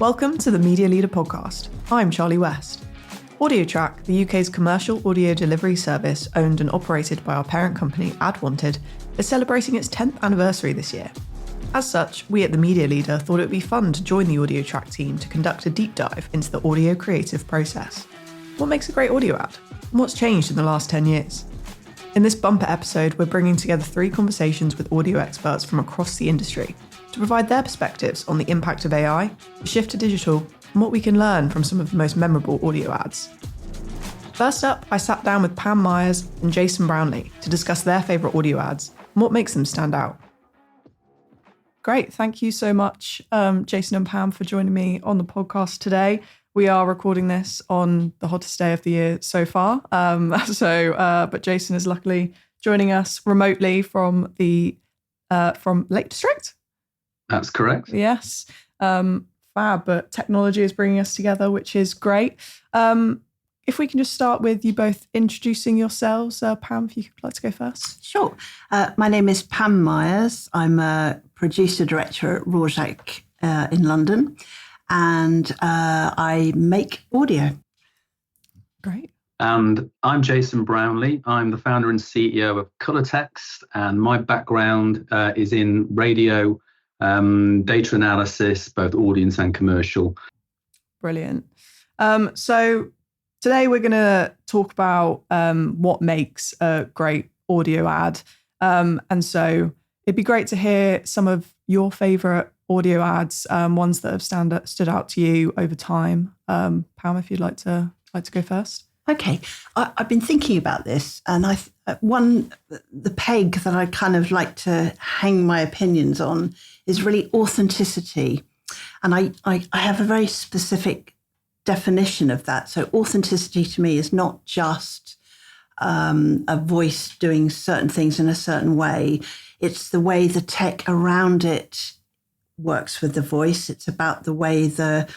Welcome to the Media Leader podcast. I'm Charli West. AudioTrack, the UK's commercial audio delivery service owned and operated by our parent company Adwanted, is celebrating its 10th anniversary this year. As such, we at the Media Leader thought it would be fun to join the AudioTrack team to conduct a deep dive into the audio creative process. What makes a great audio ad? And what's changed in the last 10 years? In this bumper episode, we're bringing together 3 conversations with audio experts from across the industry to provide their perspectives on the impact of AI, the shift to digital, and what we can learn from some of the most memorable audio ads. First up, I sat down with Pam Myers and Jason Brownley to discuss their favourite audio ads and what makes them stand out. Great, thank you so much, Jason and Pam, for joining me on the podcast today. We are recording this on the hottest day of the year so far, but Jason is luckily joining us remotely from Lake District. That's correct. Yes. Fab, but technology is bringing us together, which is great. If we can just start with you both introducing yourselves. Pam, if you'd like to go first. Sure. My name is Pam Myers. I'm a producer-director at Rojek in London, and I make audio. Great. And I'm Jason Brownley. I'm the founder and CEO of ColorText, and my background is in radio, data analysis, both audience and commercial. Brilliant. So today we're going to talk about what makes a great audio ad. And so it'd be great to hear some of your favourite audio ads, ones that have stood out to you over time. Pam, if you'd like to go first. Okay. I've been thinking about this, and the peg that I kind of like to hang my opinions on is really authenticity. And I have a very specific definition of that. So authenticity to me is not just a voice doing certain things in a certain way. It's the way the tech around it works with the voice. It's about the way the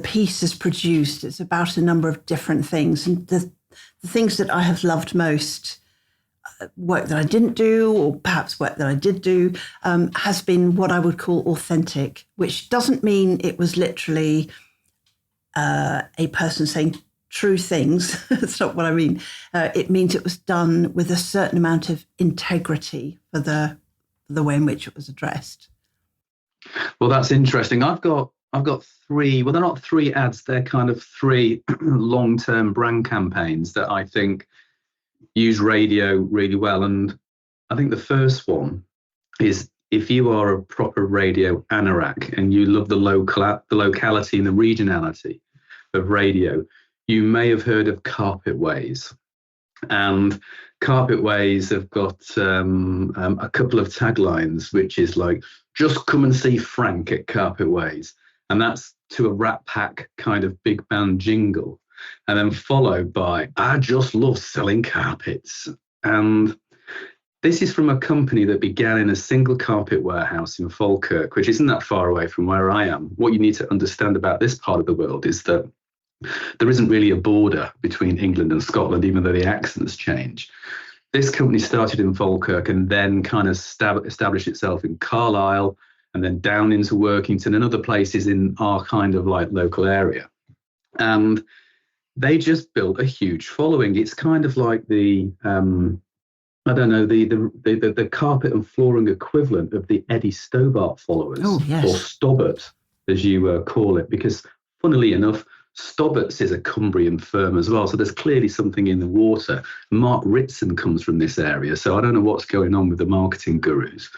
piece is produced. It's about a number of different things. And the things that I have loved most, work that I didn't do, or perhaps work that I did do, has been what I would call authentic, which doesn't mean it was literally a person saying true things. That's not what I mean. It means it was done with a certain amount of integrity for the way in which it was addressed. Well, that's interesting. I've got 3, well, they're not 3 ads, they're kind of 3 long-term brand campaigns that I think use radio really well. And I think the first one is, if you are a proper radio anorak and you love the locality and the regionality of radio, you may have heard of Carpetways. And Carpetways have got a couple of taglines, which is like, just come and see Frank at Carpetways. And that's to a Rat Pack kind of big band jingle. And then followed by, I just love selling carpets. And this is from a company that began in a single carpet warehouse in Falkirk, which isn't that far away from where I am. What you need to understand about this part of the world is that there isn't really a border between England and Scotland, even though the accents change. This company started in Falkirk and then kind of established itself in Carlisle, and then down into Workington and other places in our kind of like local area. And they just built a huge following. It's kind of like the carpet and flooring equivalent of the Eddie Stobart followers. Oh, yes. Or Stobbart, as you call it, because funnily enough, Stobbart's is a Cumbrian firm as well. So there's clearly something in the water. Mark Ritson comes from this area. So I don't know what's going on with the marketing gurus.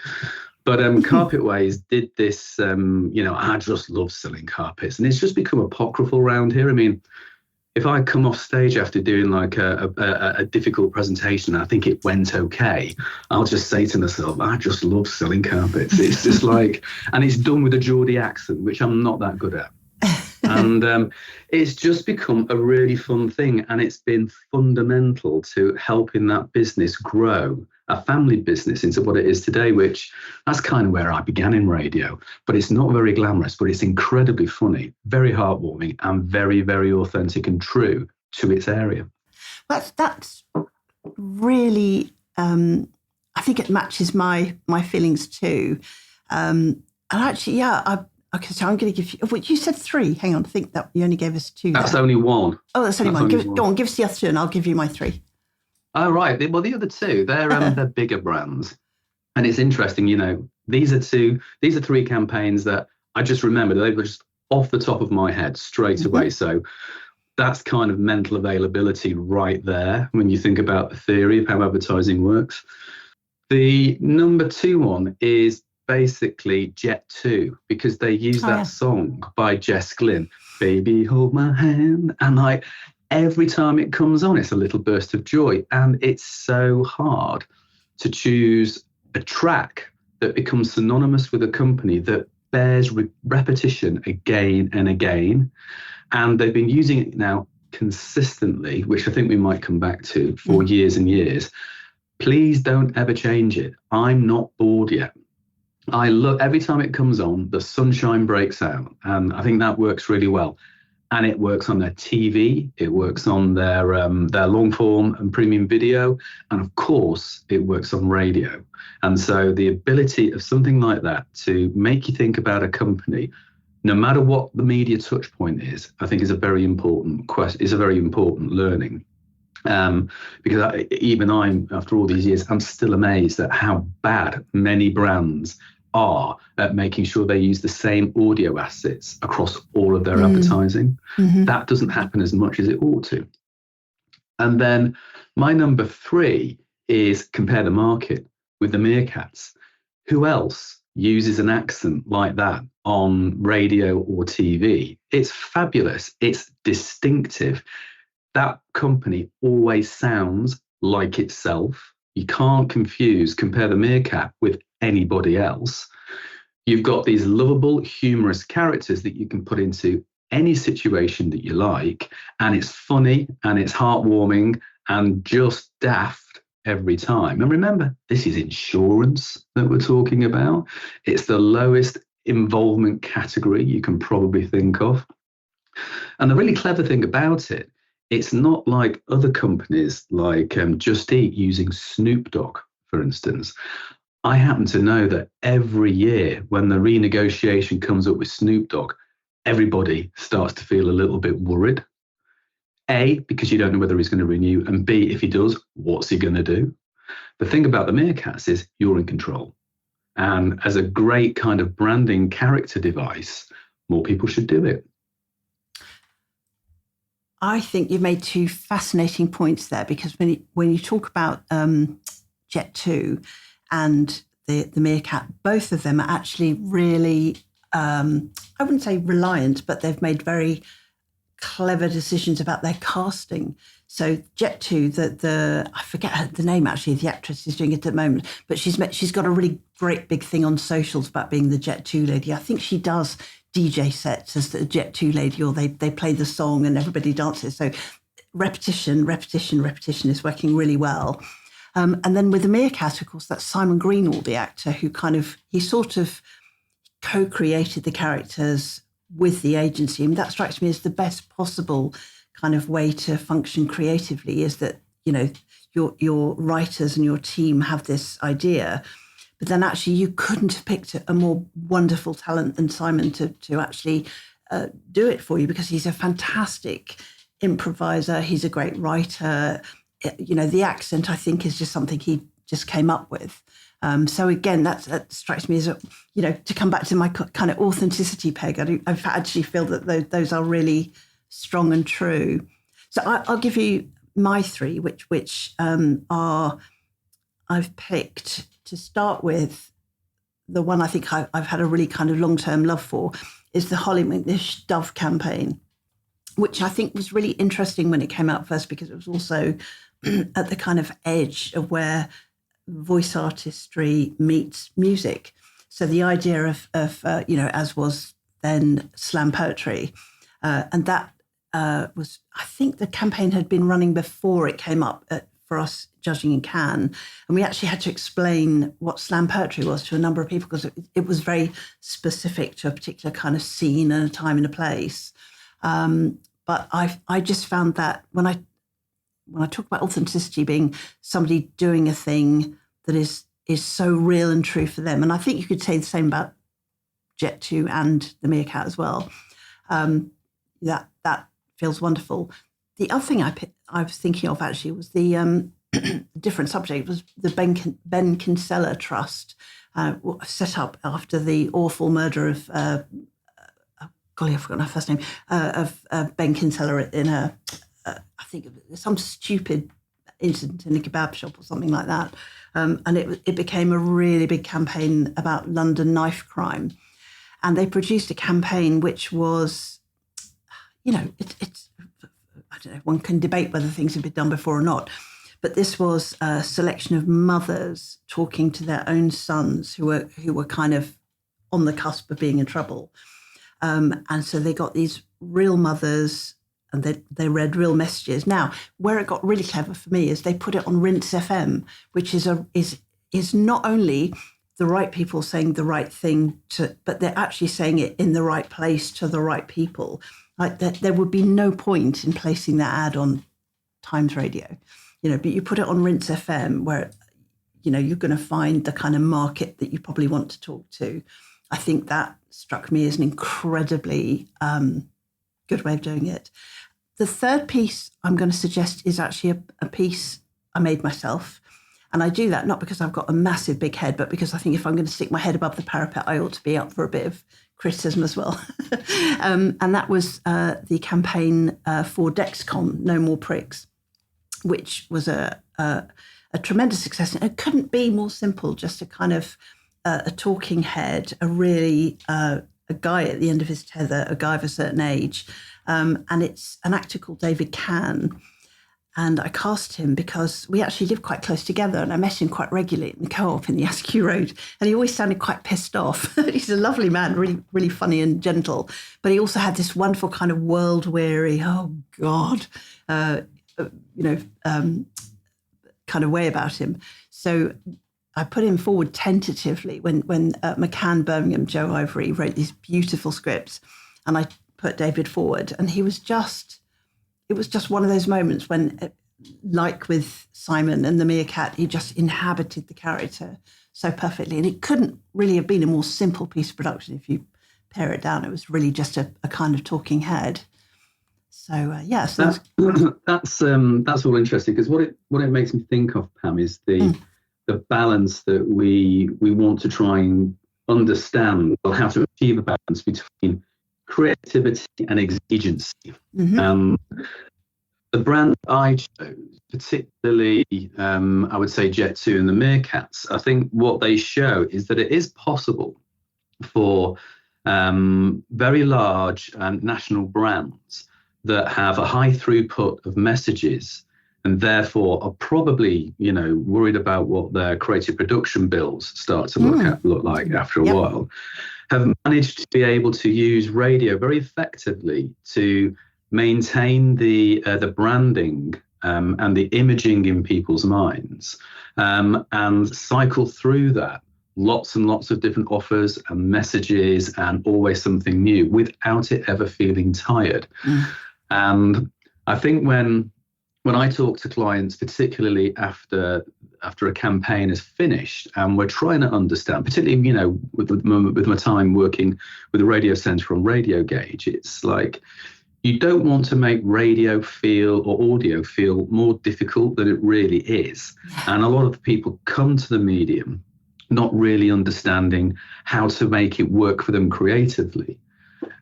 But Carpetways did this, I just love selling carpets. And it's just become apocryphal around here. I mean, if I come off stage after doing like a difficult presentation, and I think it went okay, I'll just say to myself, I just love selling carpets. It's just like, and it's done with a Geordie accent, which I'm not that good at. And it's just become a really fun thing. And it's been fundamental to helping that business grow, a family business, into what it is today, which that's kind of where I began in radio. But it's not very glamorous, but it's incredibly funny, very heartwarming, and very, very authentic and true to its area. That's really, I think it matches my feelings too. And actually, Okay, so I'm going to give you. Well, you said 3. Hang on, I think that you only gave us 2. That's only 1. Oh, that's only That's 1. only one. Go on, give us the other 2, and I'll give you my 3. Oh, right. Well, the other 2, they're bigger brands, and it's interesting. These are 3 campaigns that I just remembered. They were just off the top of my head straight away. So that's kind of mental availability right there when you think about the theory of how advertising works. The number 2 one is basically Jet 2, because they use that song by Jess Glynn, Baby Hold My Hand, and every time it comes on, it's a little burst of joy. And it's so hard to choose a track that becomes synonymous with a company that bears repetition again and again. And they've been using it now consistently, which I think we might come back to, for years and years. Please don't ever change it. I'm not bored yet. I look, every time it comes on, the sunshine breaks out. And I think that works really well. And it works on their TV, it works on their long form and premium video, and of course, it works on radio. And so the ability of something like that to make you think about a company, no matter what the media touch point is, I think is a very important learning. Because even I'm, after all these years, I'm still amazed at how bad many brands are at making sure they use the same audio assets across all of their advertising. That doesn't happen as much as it ought to. And then my number 3 is Compare the Market with the Meerkats. Who else uses an accent like that on radio or TV? It's fabulous. It's distinctive. That company always sounds like itself. You can't confuse Compare the Meerkat with anybody else. You've got these lovable, humorous characters that you can put into any situation that you like, and it's funny and it's heartwarming and just daft every time. And remember, this is insurance that we're talking about. It's the lowest involvement category you can probably think of. And the really clever thing about it, it's not like other companies like Just Eat using Snoop Dogg, for instance. I happen to know that every year when the renegotiation comes up with Snoop Dogg, everybody starts to feel a little bit worried. A, because you don't know whether he's going to renew, and B, if he does, what's he going to do? The thing about the Meerkats is you're in control. And as a great kind of branding character device, more people should do it. I think you've made 2 fascinating points there, because when you talk about Jet 2 and the Meerkat, both of them are actually really, I wouldn't say reliant, but they've made very clever decisions about their casting. So Jet 2, I forget the name actually, the actress is doing it at the moment, but she's got a really great big thing on socials about being the Jet 2 lady. I think she does DJ sets as the Jet 2 lady, or they play the song and everybody dances. So repetition is working really well. And then with the Meerkat, of course, that's Simon Greenall, the actor, who he sort of co-created the characters with the agency. I mean, that strikes me as the best possible kind of way to function creatively, is that, your writers and your team have this idea, but then actually you couldn't have picked a more wonderful talent than Simon to actually do it for you, because he's a fantastic improviser. He's a great writer. The accent, I think, is just something he just came up with. So again, that strikes me as to come back to my kind of authenticity peg. I actually feel that those are really strong and true. So I'll give you my 3, which are I've picked to start with. The one I think I've had a really kind of long-term love for is the Holly McNish Dove campaign, which I think was really interesting when it came out first, because it was also at the kind of edge of where voice artistry meets music. So the idea of as was then slam poetry, and that was, I think the campaign had been running before it came up for us judging in Cannes, and we actually had to explain what slam poetry was to a number of people, because it was very specific to a particular kind of scene and a time and a place. But I just found that when I talk about authenticity being somebody doing a thing that is so real and true for them, and I think you could say the same about Jet2 and the Meerkat as well. That feels wonderful. The other thing I was thinking of actually was the different subject was the Ben Kinsella Trust, set up after the awful murder of golly, I've forgotten her first name, of Ben Kinsella in I think some stupid incident in a kebab shop or something like that. And it became a really big campaign about London knife crime. And they produced a campaign which was, it's I don't know, one can debate whether things have been done before or not. But this was a selection of mothers talking to their own sons who were kind of on the cusp of being in trouble. And so they got these real mothers and they read real messages. Now, where it got really clever for me is they put it on Rinse FM, which is not only the right people saying the right thing but they're actually saying it in the right place to the right people. Like there would be no point in placing that ad on Times Radio, but you put it on Rinse FM where, you're going to find the kind of market that you probably want to talk to. I think that struck me as an incredibly good way of doing it. The third piece I'm going to suggest is actually a piece I made myself. And I do that not because I've got a massive big head, but because I think if I'm going to stick my head above the parapet, I ought to be up for a bit of criticism as well. And that was the campaign for Dexcom, No More Pricks, which was a tremendous success. And it couldn't be more simple, just a kind of a talking head, a really a guy at the end of his tether, a guy of a certain age. And it's an actor called David Cann. And I cast him because we actually live quite close together and I met him quite regularly in the Co-op in the Askew Road. And he always sounded quite pissed off. He's a lovely man, really, really funny and gentle. But he also had this wonderful kind of world-weary, oh, God, kind of way about him. So I put him forward tentatively when McCann, Birmingham, Joe Ivory wrote these beautiful scripts. And I put David forward and it was just one of those moments when, like with Simon and the Meerkat, he just inhabited the character so perfectly. And it couldn't really have been a more simple piece of production if you pare it down. It was really just a kind of talking head. So, So that's all interesting because what it makes me think of, Pam, is the balance that we want to try and understand, or how to achieve a balance between creativity and exigency. Mm-hmm. The brand I chose, particularly, I would say Jet2 and the Meerkats, I think what they show is that it is possible for very large national brands that have a high throughput of messages and therefore are probably, worried about what their creative production bills start to look like after a while, have managed to be able to use radio very effectively to maintain the branding and the imaging in people's minds, and cycle through that lots and lots of different offers and messages and always something new without it ever feeling tired. And I think when I talk to clients, particularly after a campaign is finished, and we're trying to understand, particularly, with my time working with the Radio Centre on Radio Gauge, it's like you don't want to make radio feel or audio feel more difficult than it really is. And a lot of people come to the medium not really understanding how to make it work for them creatively.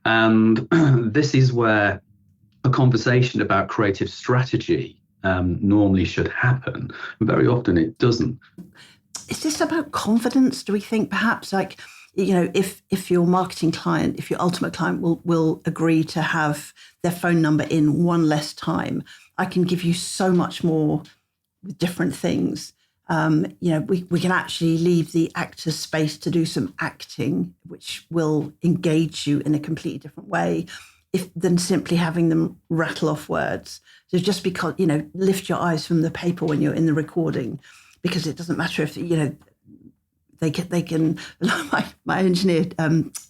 And this is where a conversation about creative strategy normally should happen. Very often it doesn't. Is this about confidence? Do we think perhaps if your marketing client, if your ultimate client will agree to have their phone number in one less time, I can give you so much more with different things. We can actually leave the actor's space to do some acting, which will engage you in a completely different way than simply having them rattle off words. So just because, lift your eyes from the paper when you're in the recording, because it doesn't matter if, they can my engineer,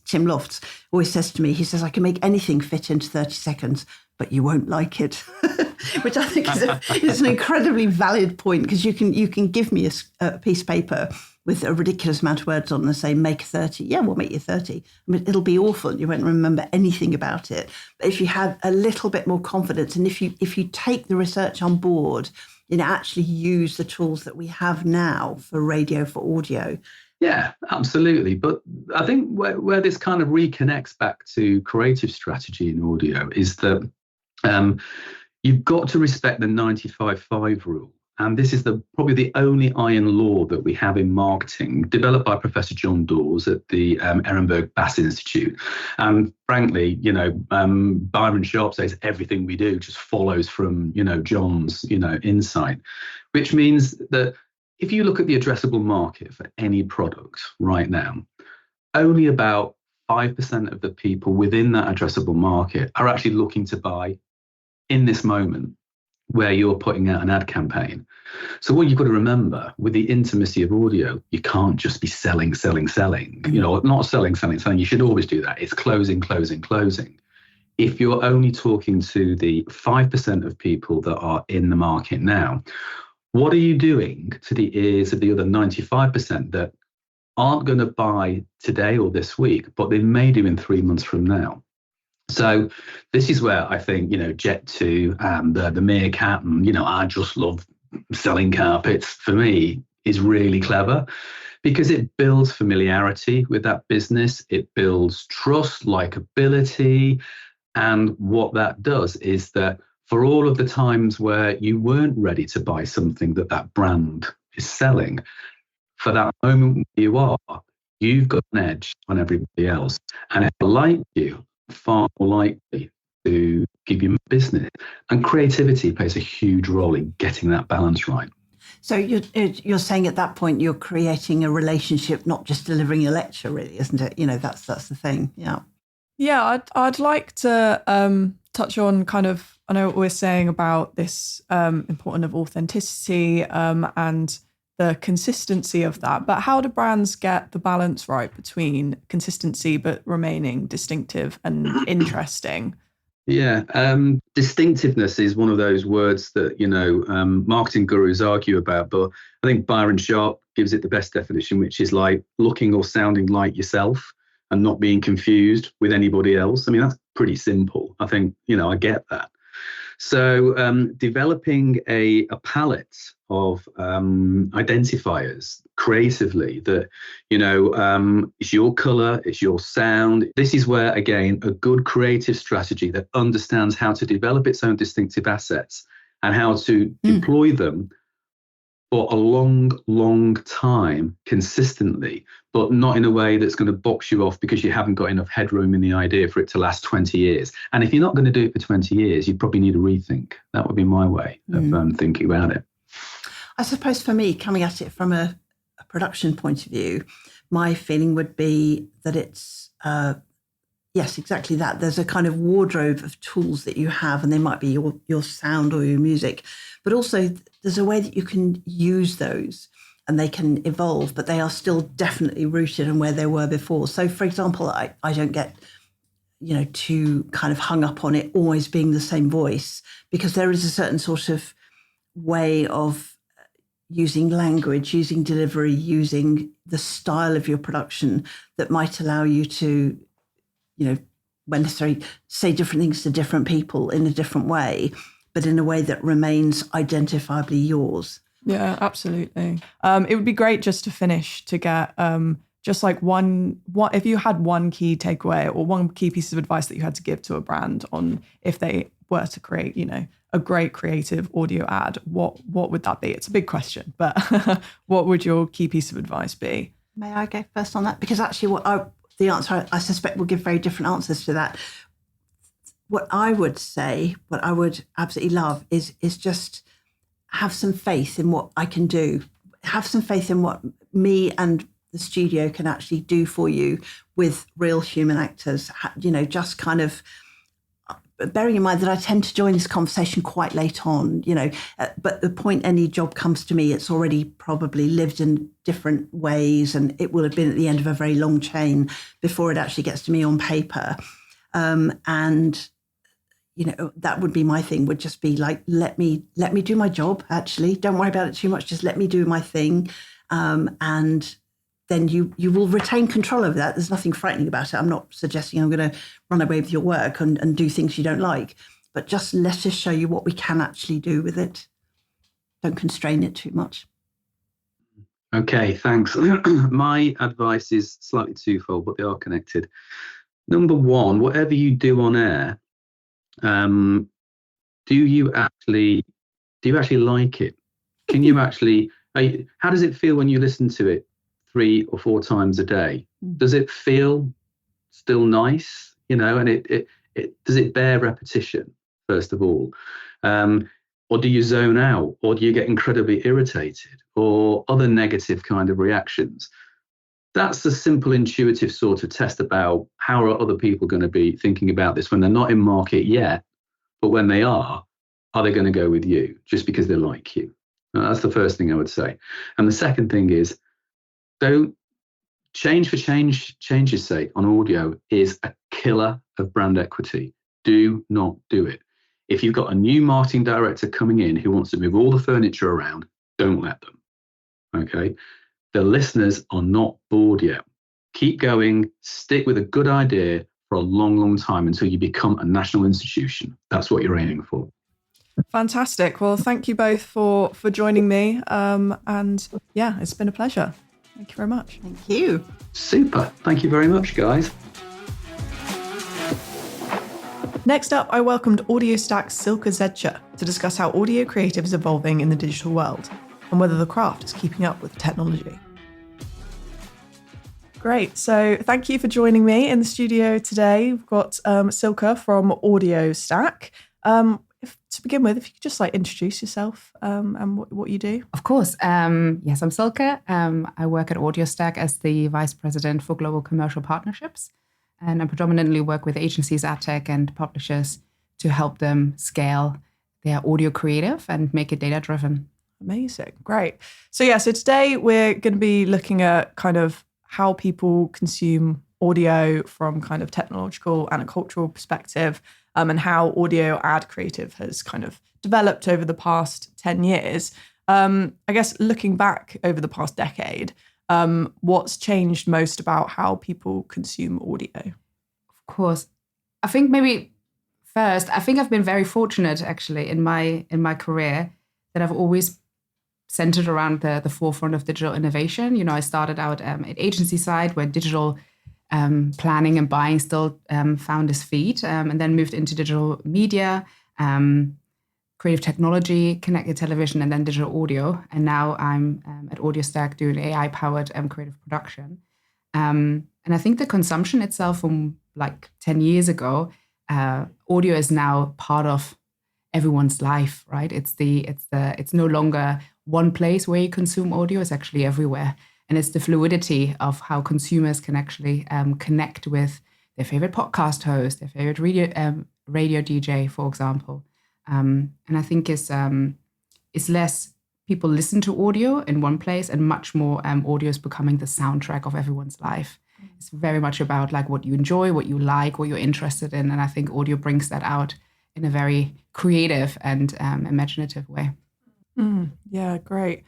Tim Lofts, always says to me, he says, I can make anything fit into 30 seconds, but you won't like it, which I think is an incredibly valid point, because you can give me a piece of paper with a ridiculous amount of words on and say, make 30. Yeah, we'll make you 30. I mean, it'll be awful. You won't remember anything about it. But if you have a little bit more confidence, and if you take the research on board and actually use the tools that we have now for radio, for audio. Yeah, absolutely. But I think where this kind of reconnects back to creative strategy in audio is that you've got to respect the 95-5 rule. And this is probably the only iron law that we have in marketing, developed by Professor John Dawes at the Ehrenberg-Bass Institute. And frankly, Byron Sharp says everything we do just follows from, John's, insight, which means that if you look at the addressable market for any product right now, only about 5% of the people within that addressable market are actually looking to buy in this moment where you're putting out an ad campaign. So what you've got to remember with the intimacy of audio, you can't just be selling. Not selling. You should always do that. It's closing. If you're only talking to the 5% of people that are in the market now, what are you doing to the ears of the other 95% that aren't going to buy today or this week, but they may do in 3 months from now? So this is where I think, Jet 2 and the Meerkat and, I just love selling carpets, for me, is really clever because it builds familiarity with that business. It builds trust, likability. And what that does is that for all of the times where you weren't ready to buy something that brand is selling, for that moment you are, you've got an edge on everybody else. And if I like you, far more likely to give you business, and creativity plays a huge role in getting that balance right. So you're saying at that point you're creating a relationship, not just delivering a lecture, really, isn't it? That's the thing. Yeah, I'd like to touch on kind of, I know what we're saying about this importance of authenticity and the consistency of that, but how do brands get the balance right between consistency but remaining distinctive and interesting? Yeah, distinctiveness is one of those words that, marketing gurus argue about, but I think Byron Sharp gives it the best definition, which is like looking or sounding like yourself and not being confused with anybody else. I mean, that's pretty simple. I think, I get that. So developing a palette of identifiers creatively that, it's your color, it's your sound. This is where, again, a good creative strategy that understands how to develop its own distinctive assets and how to deploy them for a long time consistently, but not in a way that's going to box you off because you haven't got enough headroom in the idea for it to last 20 years. And if you're not going to do it for 20 years, you probably need a rethink. That would be my way of thinking about it. I suppose for me, coming at it from a production point of view, my feeling would be that it's, yes, exactly that. There's a kind of wardrobe of tools that you have, and they might be your sound or your music, but also there's a way that you can use those and they can evolve, but they are still definitely rooted in where they were before. So, for example, I don't get, too kind of hung up on it always being the same voice, because there is a certain sort of way of using language, using delivery, using the style of your production that might allow you to, when necessary, say different things to different people in a different way, but in a way that remains identifiably yours. Yeah, absolutely. It would be great just to finish to get just like one, if you had one key takeaway or one key piece of advice that you had to give to a brand on if they were to create, a great creative audio ad, what would that be? It's a big question, but what would your key piece of advice be? May I go first on that? Because actually the answer, I suspect, will give very different answers to that. What I would say, what I would absolutely love is just have some faith in what I can do. Have some faith in what me and the studio can actually do for you with real human actors. Just kind of bearing in mind that I tend to join this conversation quite late on, but the point any job comes to me, it's already probably lived in different ways, and it will have been at the end of a very long chain before it actually gets to me on paper. That would be my thing, would just be like, let me do my job, actually. Don't worry about it too much. Just let me do my thing. and then you will retain control over that. There's nothing frightening about it. I'm not suggesting I'm going to run away with your work and do things you don't like, but just let us show you what we can actually do with it. Don't constrain it too much. Okay, thanks. My advice is slightly twofold, but they are connected. Number one, whatever you do on air, do you actually like it? Can you actually, how does it feel when you listen to it 3 or 4 times a day? Does it feel still nice? And it does it bear repetition, first of all? Or do you zone out, or do you get incredibly irritated, or other negative kind of reactions? That's the simple, intuitive sort of test about how are other people going to be thinking about this when they're not in market yet, but when they are they going to go with you just because they like you? That's the first thing I would say. And the second thing is, don't change for change's sake on audio is a killer of brand equity. Do not do it. If you've got a new marketing director coming in who wants to move all the furniture around, don't let them. Okay? The listeners are not bored yet. Keep going, stick with a good idea for a long, long time until you become a national institution. That's what you're aiming for. Fantastic. Well, thank you both for joining me. And yeah, it's been a pleasure. Thank you very much. Thank you. Super. Thank you very much, guys. Next up, I welcomed AudioStack's Silke Zedcher to discuss how audio creative is evolving in the digital world and whether the craft is keeping up with technology. Great. So thank you for joining me in the studio today. We've got Silke from AudioStack. To begin with, if you could just introduce yourself and what you do. Of course. Yes, I'm Silke. I work at AudioStack as the Vice President for Global Commercial Partnerships. And I predominantly work with agencies, ad tech, and publishers to help them scale their audio creative and make it data-driven. Amazing. Great. So today we're going to be looking at kind of how people consume audio from kind of technological and a cultural perspective, and how audio ad creative has kind of developed over the past 10 years. I guess looking back over the past decade, what's changed most about how people consume audio? Of course. I think maybe first, I've been very fortunate actually in my career that I've always centered around the forefront of digital innovation. I started out at agency side where digital planning and buying still found its feet, and then moved into digital media, creative technology, connected television, and then digital audio. And now I'm at AudioStack doing AI-powered creative production. And I think the consumption itself from 10 years ago, audio is now part of everyone's life, right? It's no longer one place where you consume audio. It's actually everywhere. And it's the fluidity of how consumers can actually connect with their favorite podcast host, their favorite radio DJ, for example. And I think it's less people listen to audio in one place and much more audio is becoming the soundtrack of everyone's life. It's very much about what you enjoy, what you like, what you're interested in. And I think audio brings that out in a very creative and imaginative way. Yeah, great.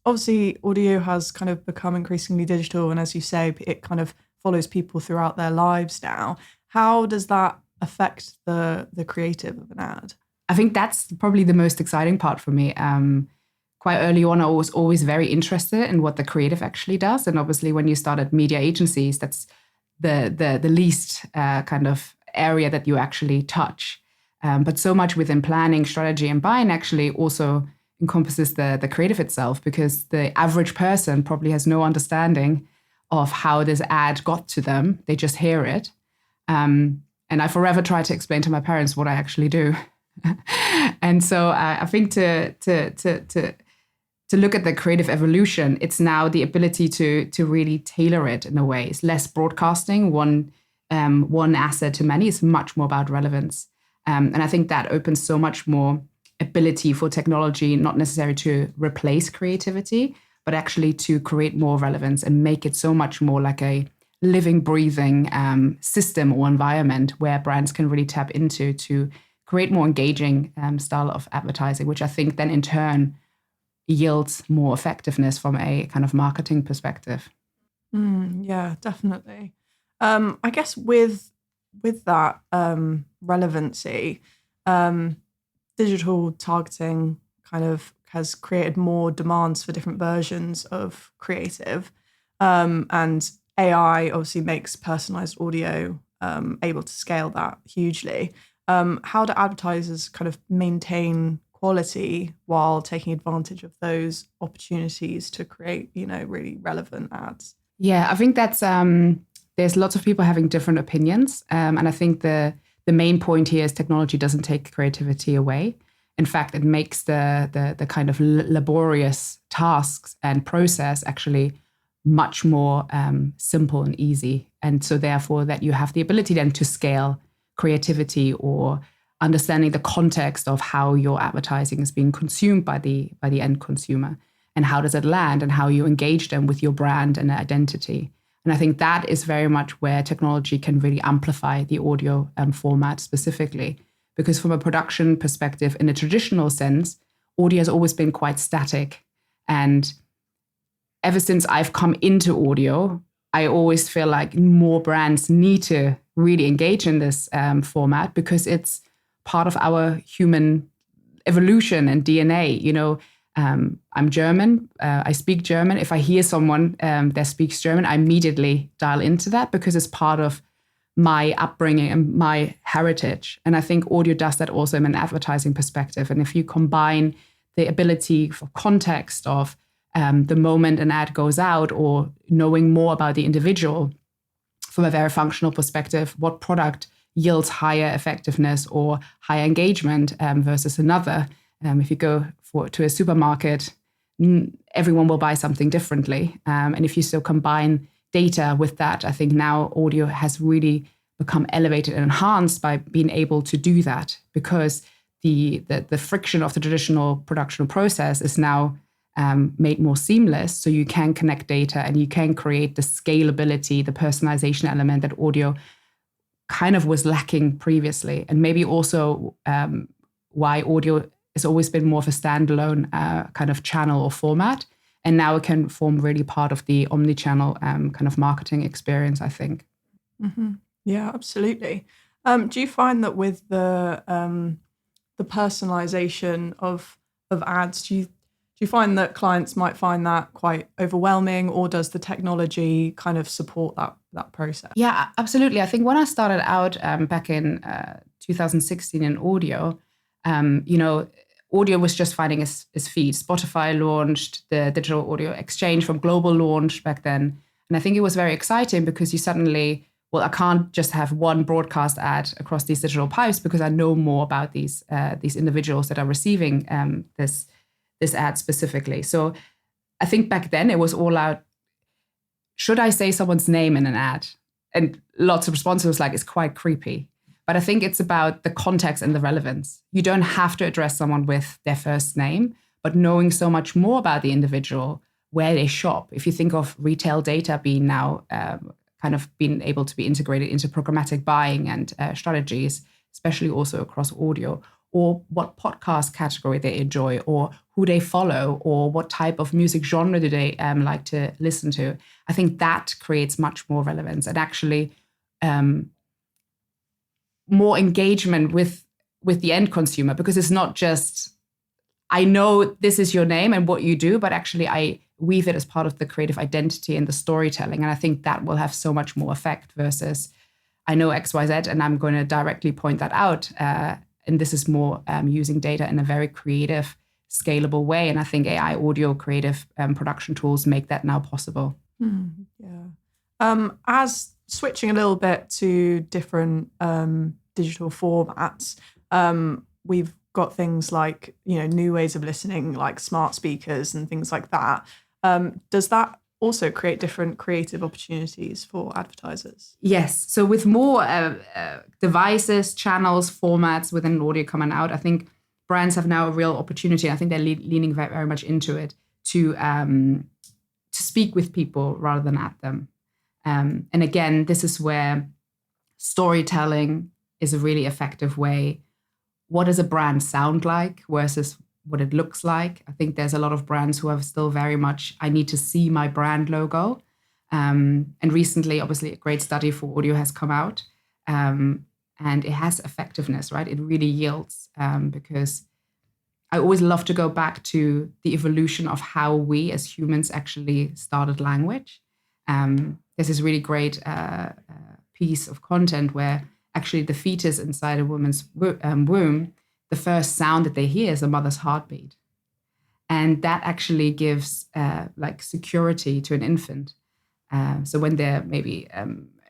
Obviously, audio has kind of become increasingly digital. And as you say, it kind of follows people throughout their lives now. How does that affect the creative of an ad? I think that's probably the most exciting part for me. Quite early on, I was always very interested in what the creative actually does. And obviously, when you start at media agencies, that's the least kind of area that you actually touch. But so much within planning, strategy, and buying actually also encompasses the creative itself, because the average person probably has no understanding of how this ad got to them. They just hear it. And I forever try to explain to my parents what I actually do. And so I think to look at the creative evolution, it's now the ability to really tailor it in a way. It's less broadcasting, one asset to many. It's much more about relevance. And I think that opens so much more ability for technology, not necessarily to replace creativity, but actually to create more relevance and make it so much more like a living, breathing system or environment where brands can really tap into to create more engaging style of advertising, which I think then in turn yields more effectiveness from a kind of marketing perspective. Yeah, definitely. I guess with that relevancy, digital targeting kind of has created more demands for different versions of creative, and AI obviously makes personalized audio able to scale that hugely. How do advertisers kind of maintain quality while taking advantage of those opportunities to create, really relevant ads? Yeah, I think that's there's lots of people having different opinions, and I think the main point here is technology doesn't take creativity away. In fact, it makes the kind of laborious tasks and process actually much more simple and easy. And so therefore that you have the ability then to scale creativity or understanding the context of how your advertising is being consumed by the end consumer, and how does it land, and how you engage them with your brand and identity. And I think that is very much where technology can really amplify the audio format specifically. Because from a production perspective, in a traditional sense, audio has always been quite static. And ever since I've come into audio, I always feel like more brands need to really engage in this format, because it's part of our human evolution and DNA. I'm German. I speak German. If I hear someone that speaks German, I immediately dial into that because it's part of my upbringing and my heritage. And I think audio does that also in an advertising perspective. And if you combine the ability for context of the moment an ad goes out, or knowing more about the individual from a very functional perspective, what product yields higher effectiveness or higher engagement versus another. If you go to a supermarket, everyone will buy something differently. And if you still combine data with that, I think now audio has really become elevated and enhanced by being able to do that, because the friction of the traditional production process is now made more seamless. So you can connect data and you can create the scalability, the personalization element that audio kind of was lacking previously. And maybe also why audio has always been more of a standalone kind of channel or format. And now it can form really part of the omni-channel kind of marketing experience, I think. Mm-hmm. Yeah, absolutely. Do you find that with the personalization of ads, do you find that clients might find that quite overwhelming, or does the technology kind of support that process? Yeah, absolutely. I think when I started out back in 2016 in audio, audio was just finding its feet. Spotify launched, the Digital Audio Exchange from Global launched back then. And I think it was very exciting because you suddenly, I can't just have one broadcast ad across these digital pipes, because I know more about these individuals that are receiving this ad specifically. So I think back then it was all out, should I say someone's name in an ad? And lots of responses was like, it's quite creepy. But I think it's about the context and the relevance. You don't have to address someone with their first name, but knowing so much more about the individual, where they shop. If you think of retail data being now kind of being able to be integrated into programmatic buying and strategies, especially also across audio, or what podcast category they enjoy, or who they follow, or what type of music genre do they like to listen to. I think that creates much more relevance and actually more engagement with the end consumer, because it's not just, I know this is your name and what you do, but actually I weave it as part of the creative identity and the storytelling. And I think that will have so much more effect versus, I know XYZ and I'm going to directly point that out. And this is more using data in a very creative, scalable way. And I think AI audio creative production tools make that now possible. Yeah. As switching a little bit to different digital formats, we've got things like, new ways of listening, like smart speakers and things like that. Does that also create different creative opportunities for advertisers? Yes. So with more devices, channels, formats within audio coming out, I think brands have now a real opportunity. I think they're leaning very, very much into it to speak with people rather than at them. And again, this is where storytelling is a really effective way. What does a brand sound like versus what it looks like. I think there's a lot of brands who are still very much, I need to see my brand logo. And recently, obviously, a great study for audio has come out, and it has effectiveness, right? It really yields, because I always love to go back to the evolution of how we as humans actually started language. There's this really great piece of content where actually the fetus inside a woman's womb, the first sound that they hear is a mother's heartbeat. And that actually gives like security to an infant. So when they're maybe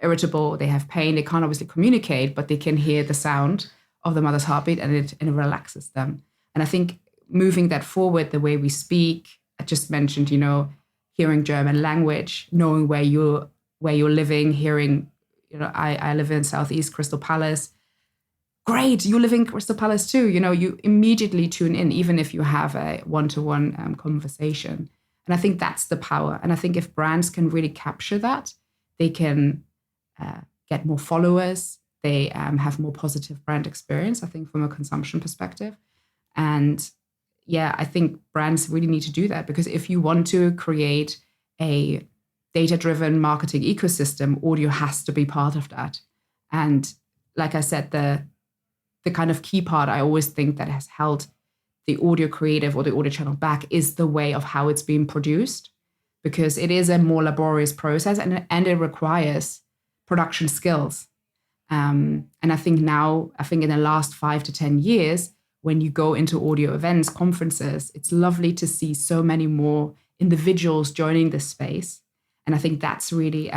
irritable, they have pain, they can't obviously communicate, but they can hear the sound of the mother's heartbeat, and it relaxes them. And I think moving that forward, the way we speak, I just mentioned, hearing German language, knowing where you're living, hearing, I live in Southeast Crystal Palace. Great, you live in Crystal Palace too. You immediately tune in, even if you have a one-to-one conversation. And I think that's the power. And I think if brands can really capture that, they can get more followers. They have more positive brand experience, I think, from a consumption perspective. And yeah, I think brands really need to do that, because if you want to create a data-driven marketing ecosystem, audio has to be part of that. And like I said, the kind of key part I always think that has held the audio creative or the audio channel back is the way of how it's being produced, because it is a more laborious process and it requires production skills. And I think in the last 5 to 10 years, when you go into audio events, conferences, it's lovely to see so many more individuals joining this space. And I think that's really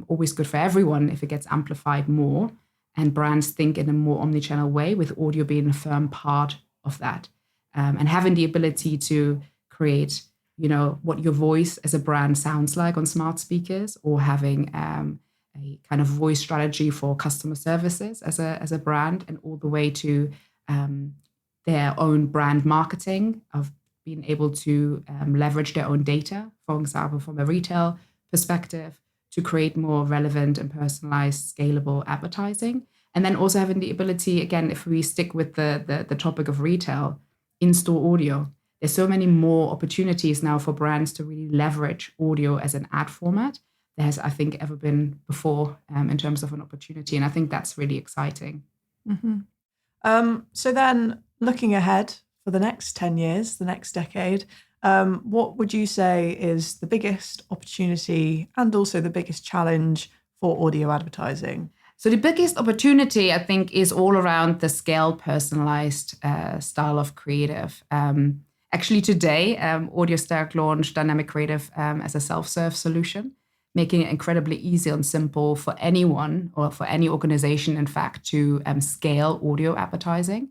always good for everyone if it gets amplified more and brands think in a more omni-channel way, with audio being a firm part of that. And having the ability to create, what your voice as a brand sounds like on smart speakers, or having a kind of voice strategy for customer services as a brand, and all the way to their own brand marketing, of being able to leverage their own data, for example, from a retail perspective, to create more relevant and personalized, scalable advertising. And then also having the ability, again, if we stick with the topic of retail, in-store audio. There's so many more opportunities now for brands to really leverage audio as an ad format there has, I think, ever been before in terms of an opportunity. And I think that's really exciting. Mm-hmm. So then looking ahead for the next 10 years, the next decade, what would you say is the biggest opportunity and also the biggest challenge for audio advertising? So the biggest opportunity, I think, is all around the scaled, personalized style of creative. Actually, today, AudioStack launched Dynamic Creative as a self-serve solution, making it incredibly easy and simple for anyone or for any organization, in fact, to scale audio advertising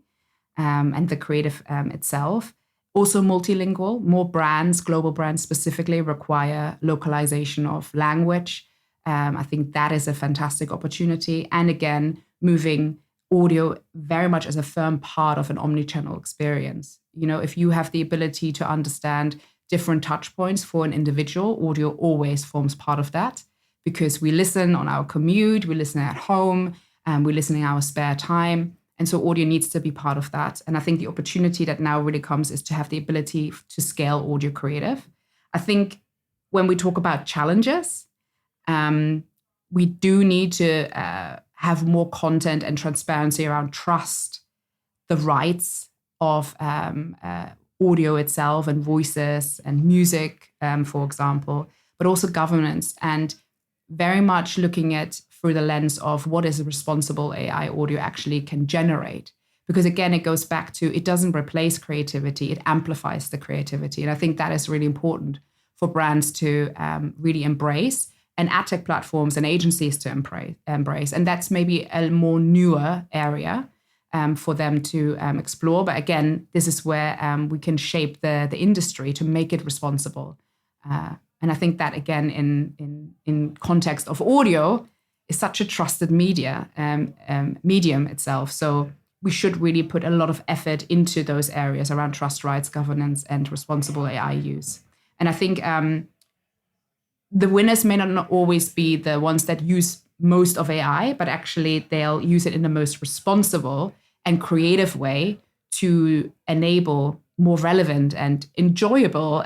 and the creative itself. Also multilingual. More brands, global brands specifically, require localization of language. I think that is a fantastic opportunity. And again, moving audio very much as a firm part of an omni-channel experience. If you have the ability to understand different touch points for an individual, audio always forms part of that, because we listen on our commute, we listen at home, we listen in our spare time. And so audio needs to be part of that. And I think the opportunity that now really comes is to have the ability to scale audio creative. I think when we talk about challenges, we do need to have more content and transparency around trust, the rights of audio itself and voices and music, for example, but also governance, and very much looking at through the lens of what is a responsible AI audio actually can generate. Because again, it goes back to, it doesn't replace creativity, it amplifies the creativity. And I think that is really important for brands to really embrace, and ad tech platforms and agencies to embrace. And that's maybe a more newer area for them to explore. But again, this is where we can shape the industry to make it responsible. And I think that, again, in context of audio, is such a trusted medium itself. So we should really put a lot of effort into those areas around trust, rights, governance, and responsible AI use. And I think the winners may not always be the ones that use most of AI, but actually they'll use it in the most responsible and creative way to enable more relevant and enjoyable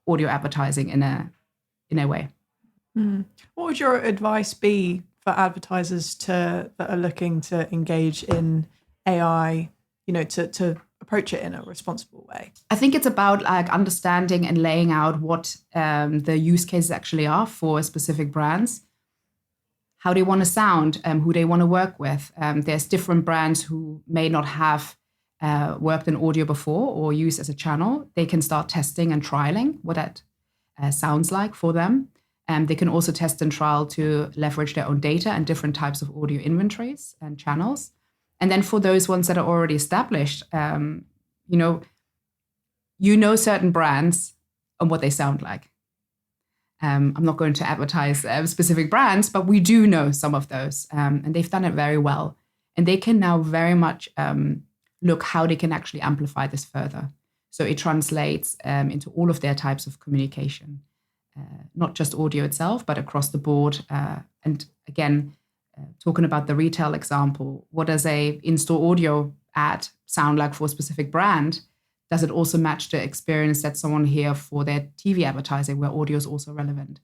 audio advertising in a way. What would your advice be for advertisers that are looking to engage in AI, to approach it in a responsible way? I think it's about understanding and laying out what the use cases actually are for specific brands, how they want to sound, who they want to work with. There's different brands who may not have worked in audio before or used as a channel. They can start testing and trialing what that sounds like for them. They can also test and trial to leverage their own data and different types of audio inventories and channels. And then for those ones that are already established, certain brands and what they sound like. I'm not going to advertise specific brands, but we do know some of those, and they've done it very well. And they can now very much look how they can actually amplify this further. So it translates into all of their types of communication, not just audio itself, but across the board. And again, talking about the retail example, what does a in-store audio ad sound like for a specific brand? Does it also match the experience that someone hear for their TV advertising, where audio is also relevant,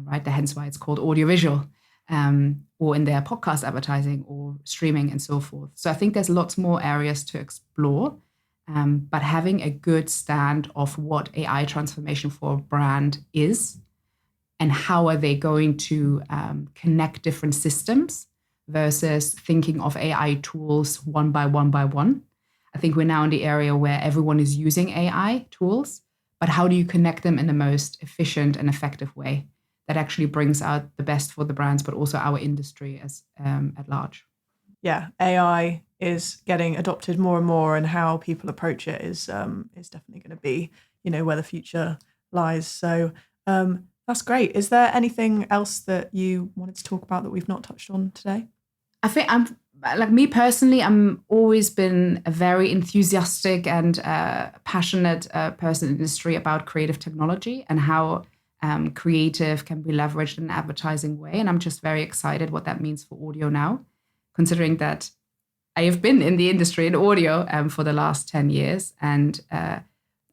right? Hence why it's called audiovisual, or in their podcast advertising or streaming and so forth. So I think there's lots more areas to explore, but having a good stand of what AI transformation for a brand is and how are they going to connect different systems versus thinking of AI tools one by one. I think we're now in the area where everyone is using AI tools, but how do you connect them in the most efficient and effective way that actually brings out the best for the brands, but also our industry as at large? Yeah, AI is getting adopted more and more, and how people approach it is definitely going to be, where the future lies. So that's great. Is there anything else that you wanted to talk about that we've not touched on today? I think me personally, I'm always been a very enthusiastic and passionate person in the industry about creative technology and how creative can be leveraged in an advertising way. And I'm just very excited what that means for audio now, considering that I have been in the industry in audio for the last 10 years. And I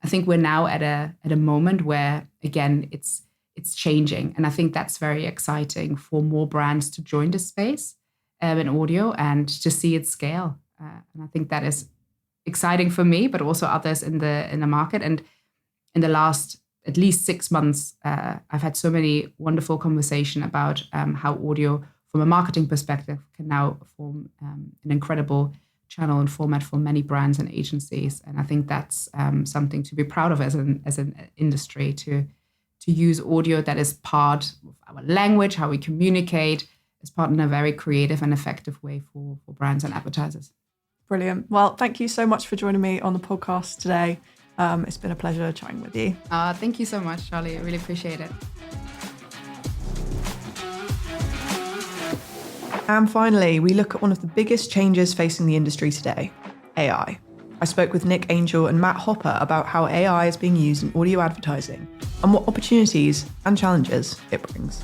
think we're now at a moment where, again, it's changing. And I think that's very exciting for more brands to join the space in audio and to see it scale. And I think that is exciting for me, but also others in the market. And in the last at least 6 months, I've had so many wonderful conversations about how audio from a marketing perspective can now form an incredible channel and format for many brands and agencies. And I think that's something to be proud of as an industry, to use audio that is part of our language, how we communicate, as part in a very creative and effective way for brands and advertisers. Brilliant. Well, thank you so much for joining me on the podcast today. It's been a pleasure chatting with you. Thank you so much, Charli. I really appreciate it. And finally, we look at one of the biggest changes facing the industry today, AI. I spoke with Nick Angel and Matt Hopper about how AI is being used in audio advertising and what opportunities and challenges it brings.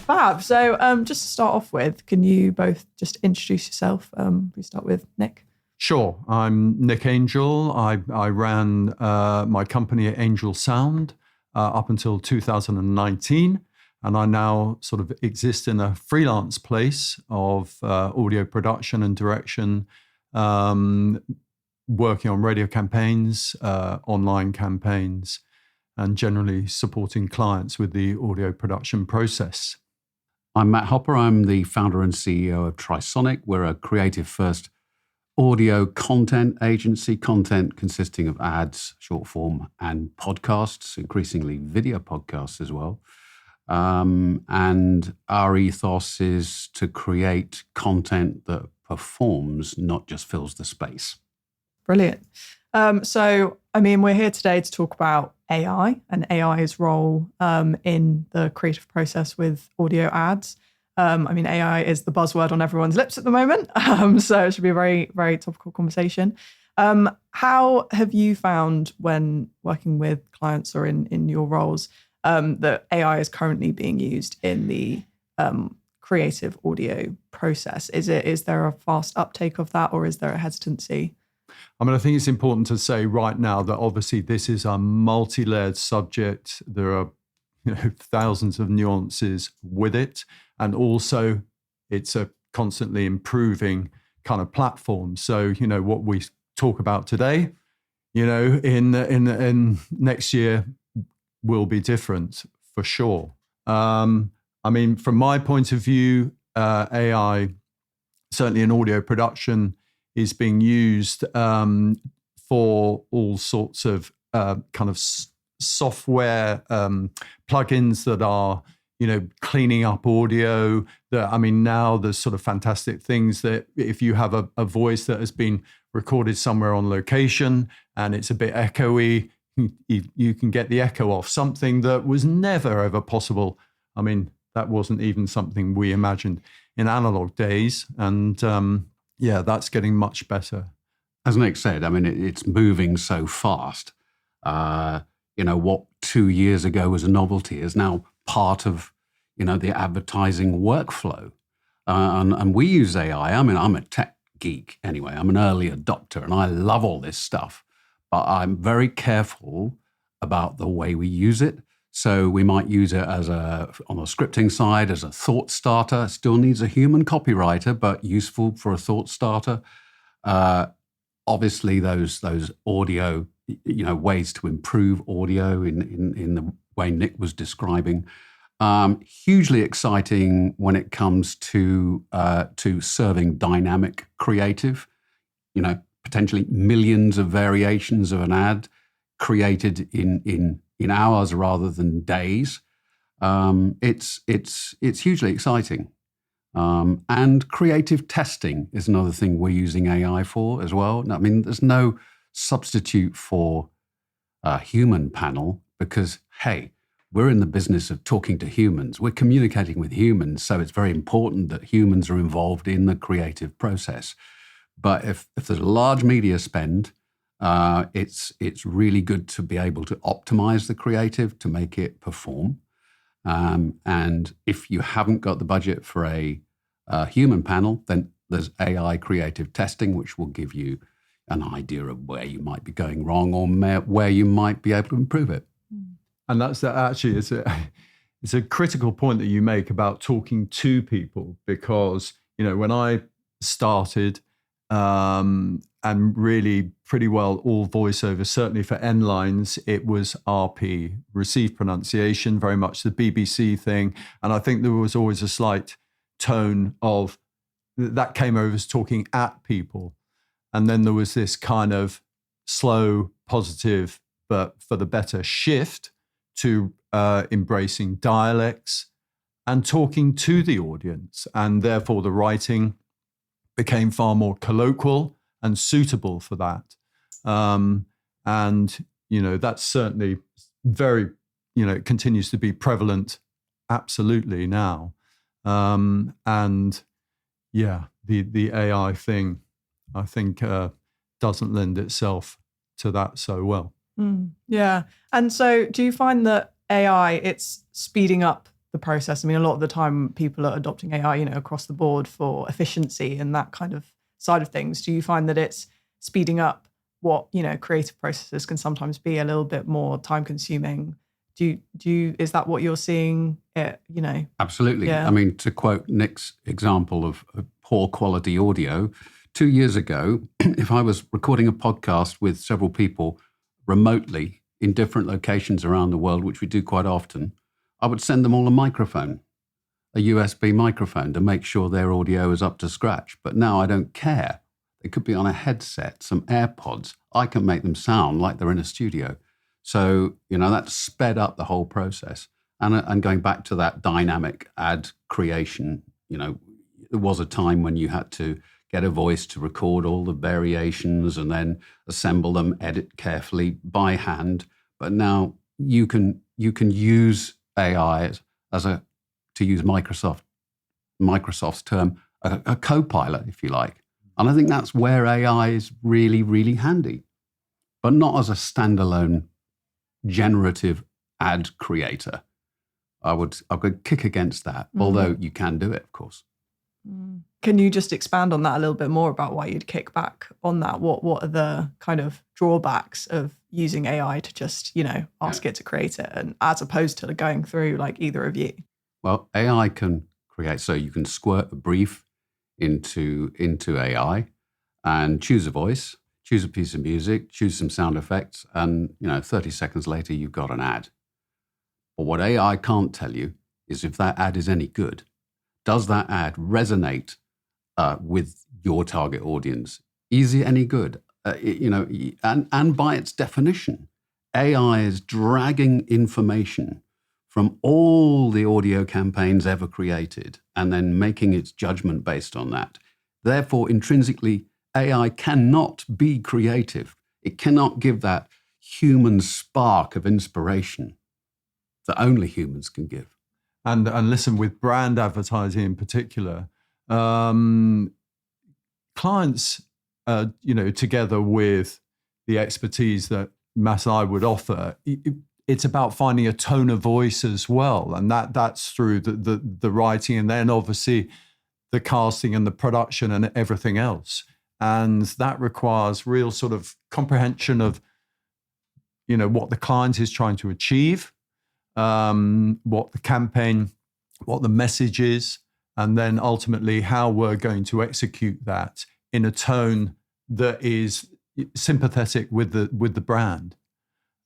Fab. So just to start off with, can you both just introduce yourself? We start with Nick. Sure. I'm Nick Angel. I ran my company at Angel Sound up until 2019. And I now sort of exist in a freelance place of audio production and direction, working on radio campaigns, online campaigns, and generally supporting clients with the audio production process. I'm Matt Hopper. I'm the founder and CEO of Trisonic. We're a creative-first audio content agency, content consisting of ads, short form, and podcasts, increasingly video podcasts as well. And our ethos is to create content that performs, not just fills the space. Brilliant. So, we're here today to talk about AI and AI's role in the creative process with audio ads. AI is the buzzword on everyone's lips at the moment, so it should be a very, very topical conversation. How have you found when working with clients or in your roles that AI is currently being used in the creative audio process? Is there a fast uptake of that, or is there a hesitancy? I mean, I think it's important to say right now that obviously this is a multi-layered subject. There are thousands of nuances with it. And also it's a constantly improving kind of platform. So, what we talk about today, in next year will be different for sure. I mean, from my point of view, AI, certainly in audio production, is being used for all sorts of kind of software plugins that are, cleaning up audio. Now there's sort of fantastic things that if you have a voice that has been recorded somewhere on location and it's a bit echoey, you can get the echo off, something that was never ever possible. I mean, that wasn't even something we imagined in analog days. And that's getting much better. As Nick said, I mean, it's moving so fast. What 2 years ago was a novelty is now part of, the advertising workflow. And we use AI. I mean, I'm a tech geek anyway. I'm an early adopter and I love all this stuff. But I'm very careful about the way we use it. So we might use it on the scripting side as a thought starter. It still needs a human copywriter, but useful for a thought starter. Obviously, those audio, ways to improve audio in the way Nick was describing, hugely exciting when it comes to serving dynamic creative. Potentially millions of variations of an ad created in hours rather than days. It's hugely exciting. And creative testing is another thing we're using AI for as well. I mean, there's no substitute for a human panel because, hey, we're in the business of talking to humans. We're communicating with humans, so it's very important that humans are involved in the creative process. But if there's a large media spend, it's really good to be able to optimize the creative to make it perform. And if you haven't got the budget for a human panel, then there's AI creative testing, which will give you an idea of where you might be going wrong or where you might be able to improve it. And that's actually it's a critical point that you make about talking to people, because when I started, and really pretty well all voiceover, certainly for N lines, it was RP, received pronunciation, very much the BBC thing. And I think there was always a slight tone of that came over as talking at people. And then there was this kind of slow, positive, but for the better shift to embracing dialects and talking to the audience. And therefore the writing became far more colloquial and suitable for that. That's certainly very, it continues to be prevalent absolutely now. The AI thing, I think, doesn't lend itself to that so well. Yeah. And so do you find that AI, it's speeding up the process? I mean, a lot of the time people are adopting AI, across the board for efficiency and that kind of side of things. Do you find that it's speeding up what, creative processes can sometimes be a little bit more time consuming? Is that what you're seeing? Absolutely. Yeah. I mean, to quote Nick's example of poor quality audio, 2 years ago, if I was recording a podcast with several people remotely in different locations around the world, which we do quite often, I would send them all a microphone, a USB microphone, to make sure their audio is up to scratch. But now I don't care. It could be on a headset, some AirPods. I can make them sound like they're in a studio. So, that sped up the whole process. And going back to that dynamic ad creation, there was a time when you had to get a voice to record all the variations and then assemble them, edit carefully by hand. But now you can use AI to use Microsoft's term, a co-pilot, if you like. And I think that's where AI is really, really handy, but not as a standalone generative ad creator. I would kick against that, although you can do it, of course. Can you just expand on that a little bit more about why you'd kick back on that? What are the kind of drawbacks of using AI to just, ask it to create it, and as opposed to going through like either of you? Well, AI can create, so you can squirt a brief into AI and choose a voice, choose a piece of music, choose some sound effects, and 30 seconds later you've got an ad. But what AI can't tell you is if that ad is any good. Does that ad resonate with your target audience? Is it any good? And by its definition, AI is dragging information from all the audio campaigns ever created and then making its judgment based on that. Therefore, intrinsically, AI cannot be creative. It cannot give that human spark of inspiration that only humans can give. And listen, with brand advertising in particular, clients, together with the expertise that Matt and I would offer, it's about finding a tone of voice as well, and that's through the writing, and then obviously the casting and the production and everything else. And that requires real sort of comprehension of, what the client is trying to achieve, what the campaign, what the message is, and then ultimately how we're going to execute that in a tone that is sympathetic with the brand.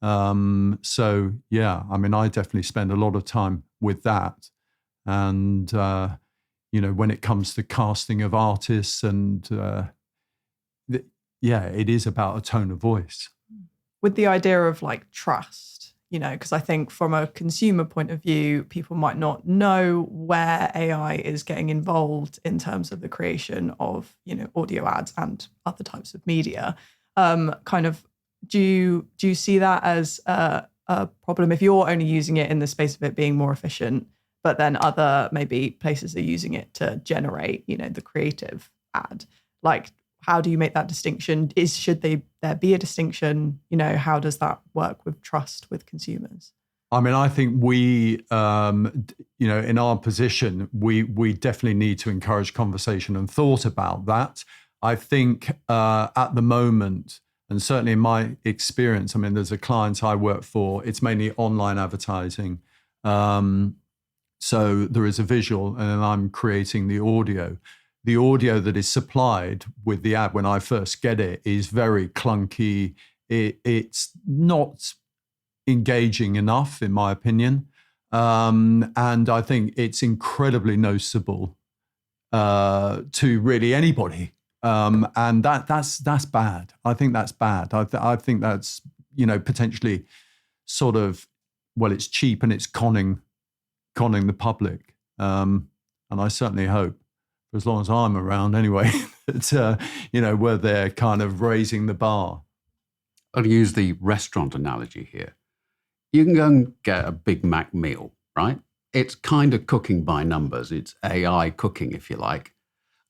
So yeah, I definitely spend a lot of time with that. And, when it comes to casting of artists and, it is about a tone of voice. With the idea of like trust, because I think from a consumer point of view, people might not know where AI is getting involved in terms of the creation of, audio ads and other types of media. Do you see that as a problem if you're only using it in the space of it being more efficient, but then other maybe places are using it to generate, the creative ad? Like, how do you make that distinction? Should there be a distinction? How does that work with trust with consumers? I think we, in our position, we definitely need to encourage conversation and thought about that. I think at the moment, and certainly in my experience, there's a client I work for, it's mainly online advertising. So there is a visual and then I'm creating the audio. The audio that is supplied with the ad when I first get it is very clunky. It's not engaging enough, in my opinion. And I think it's incredibly noticeable to really anybody. And that's bad. I think that's bad. I think that's, potentially sort of, it's cheap and it's conning the public. And I certainly hope, for as long as I'm around anyway, that, we're there kind of raising the bar. I'll use the restaurant analogy here. You can go and get a Big Mac meal, right? It's kind of cooking by numbers. It's AI cooking, if you like.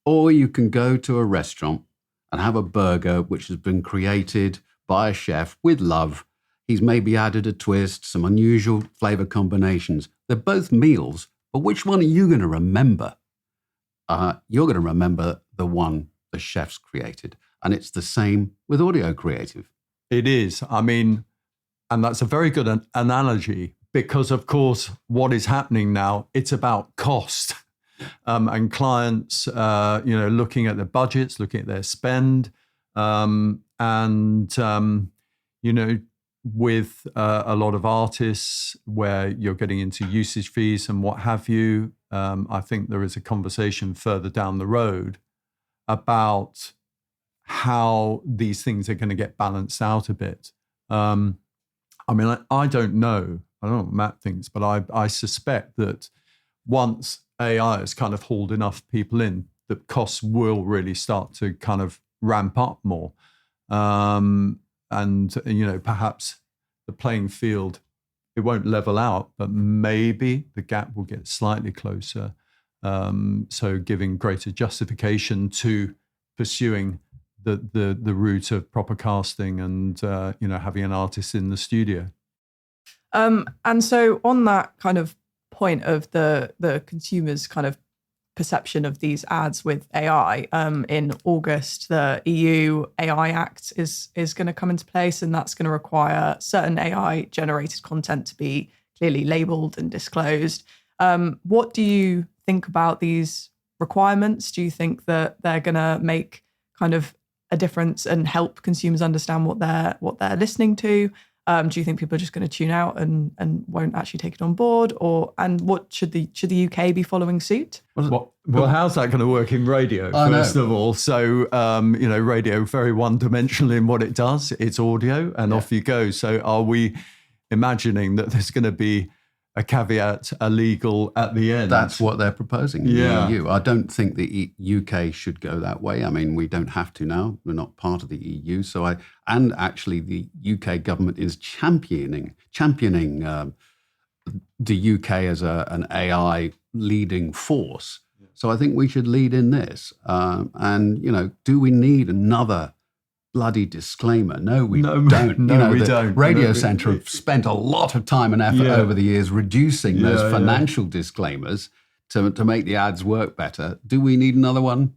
Or you can go to a restaurant and have a burger which has been created by a chef with love. He's maybe added a twist, some unusual flavor combinations. They're both meals, but which one are you going to remember? You're going to remember the one the chef's created. And it's the same with audio creative. It is. And that's a very good analogy because, of course, what is happening now, it's about cost. And clients, looking at their budgets, looking at their spend, with a lot of artists where you're getting into usage fees and what have you, I think there is a conversation further down the road about how these things are going to get balanced out a bit. I don't know. I don't know what Matt thinks, but I suspect that once AI has kind of hauled enough people in, the costs will really start to kind of ramp up more. Perhaps the playing field, it won't level out, but maybe the gap will get slightly closer. So giving greater justification to pursuing the route of proper casting and, having an artist in the studio. And so on that kind of point of the consumers kind of perception of these ads with AI. In August, the EU AI Act is going to come into place, and that's going to require certain AI-generated content to be clearly labelled and disclosed. What do you think about these requirements? Do you think that they're going to make kind of a difference and help consumers understand what they're listening to? Do you think people are just going to tune out and won't actually take it on board? And what should the UK be following suit? Well, how's that going to work in radio, first of all? So, radio very one-dimensional in what it does. It's audio and off you go. So are we imagining that there's going to be a caveat, a legal at the end? That's what they're proposing in the EU. I don't think the UK should go that way. I mean, we don't have to now. We're not part of the EU. And actually the UK government is championing the UK as an AI leading force. So I think we should lead in this. Do we need another bloody disclaimer? No, we don't. We don't. Radio Centre have spent a lot of time and effort over the years reducing those financial disclaimers to make the ads work better. Do we need another one?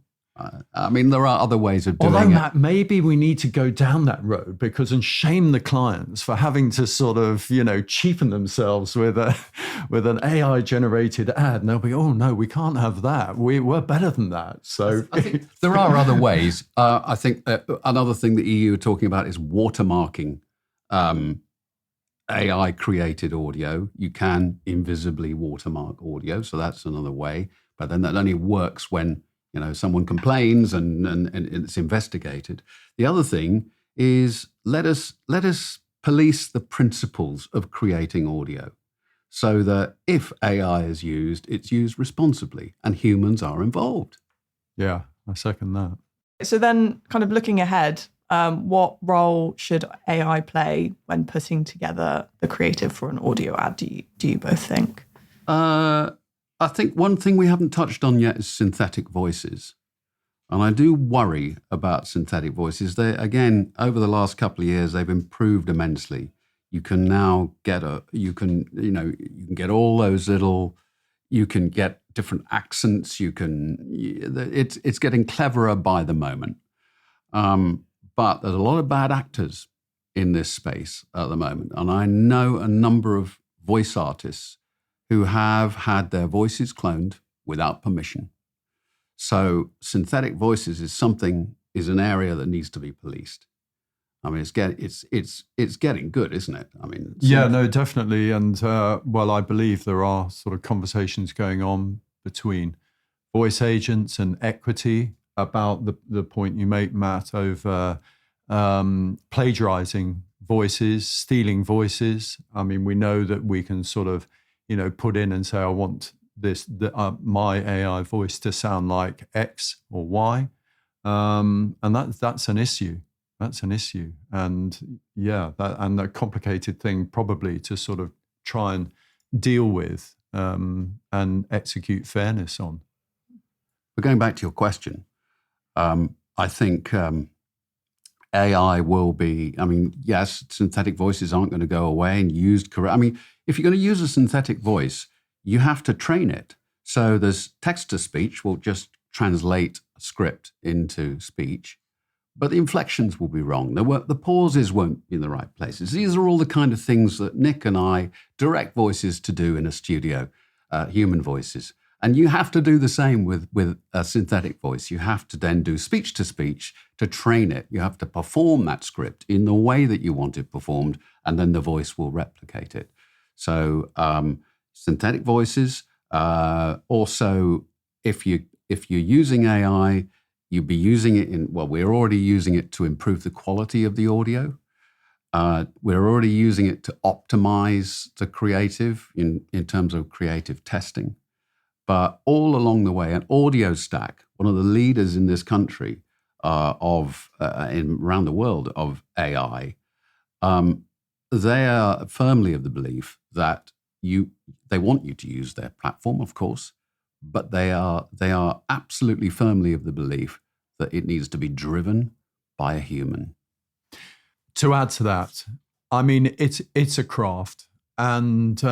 I mean, there are other ways of doing it. Matt, maybe we need to go down that road and shame the clients for having to sort of, cheapen themselves with an AI generated ad. And they'll be, oh no, we can't have that. We're better than that. So I think there are other ways. I think another thing the EU are talking about is watermarking AI created audio. You can invisibly watermark audio. So that's another way. But then that only works when someone complains and it's investigated. The other thing is let us police the principles of creating audio so that if AI is used, it's used responsibly and humans are involved. Yeah, I second that. So then kind of looking ahead, what role should AI play when putting together the creative for an audio ad, do you both think? I think one thing we haven't touched on yet is synthetic voices. And I do worry about synthetic voices. They, again, over the last couple of years, they've improved immensely. You can now get you can get all those you can get different accents. It's getting cleverer by the moment. But there's a lot of bad actors in this space at the moment. And I know a number of voice artists who have had their voices cloned without permission. So synthetic voices is an area that needs to be policed. I mean, it's getting good, isn't it? I mean, no, definitely. And I believe there are sort of conversations going on between voice agents and equity about the point you make, Matt, over plagiarizing voices, stealing voices. I mean, we know that we can sort of put in and say, I want my AI voice to sound like X or Y. And that's an issue. That's an issue. And and a complicated thing probably to sort of try and deal with and execute fairness on. But going back to your question, I think AI will be, yes, synthetic voices aren't going to go away and used correct. I mean, if you're going to use a synthetic voice, you have to train it. So there's text-to-speech will just translate a script into speech, but the inflections will be wrong. The pauses won't be in the right places. These are all the kind of things that Nick and I direct voices to do in a studio, human voices. And you have to do the same with a synthetic voice. You have to then do speech-to-speech to train it. You have to perform that script in the way that you want it performed, and then the voice will replicate it. So synthetic voices. Also, if you're using AI, you'd be using it we're already using it to improve the quality of the audio. We're already using it to optimize the creative in terms of creative testing. But all along the way, and AudioStack, one of the leaders in this country around the world of AI, they are firmly of the belief that they want you to use their platform, of course, but they are absolutely firmly of the belief that it needs to be driven by a human. To add to that, I mean, it's a craft, and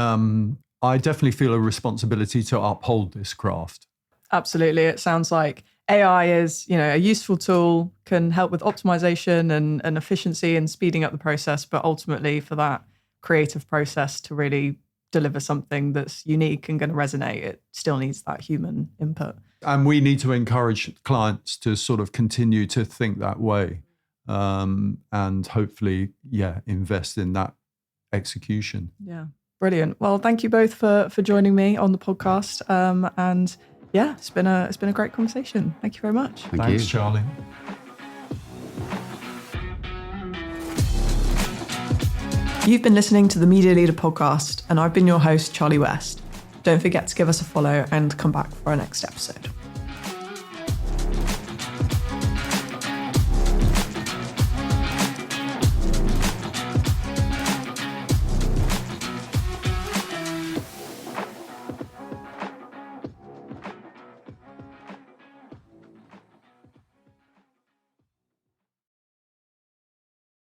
I definitely feel a responsibility to uphold this craft. Absolutely. It sounds like AI is, a useful tool, can help with optimization and efficiency and speeding up the process. But ultimately, for that creative process to really deliver something that's unique and going to resonate, it still needs that human input. And we need to encourage clients to sort of continue to think that way, and hopefully, invest in that execution. Yeah, brilliant. Well, thank you both for joining me on the podcast. And yeah, it's been a great conversation. Thank you very much. Thanks, Charli. You've been listening to the Media Leader podcast, and I've been your host, Charli West. Don't forget to give us a follow and come back for our next episode.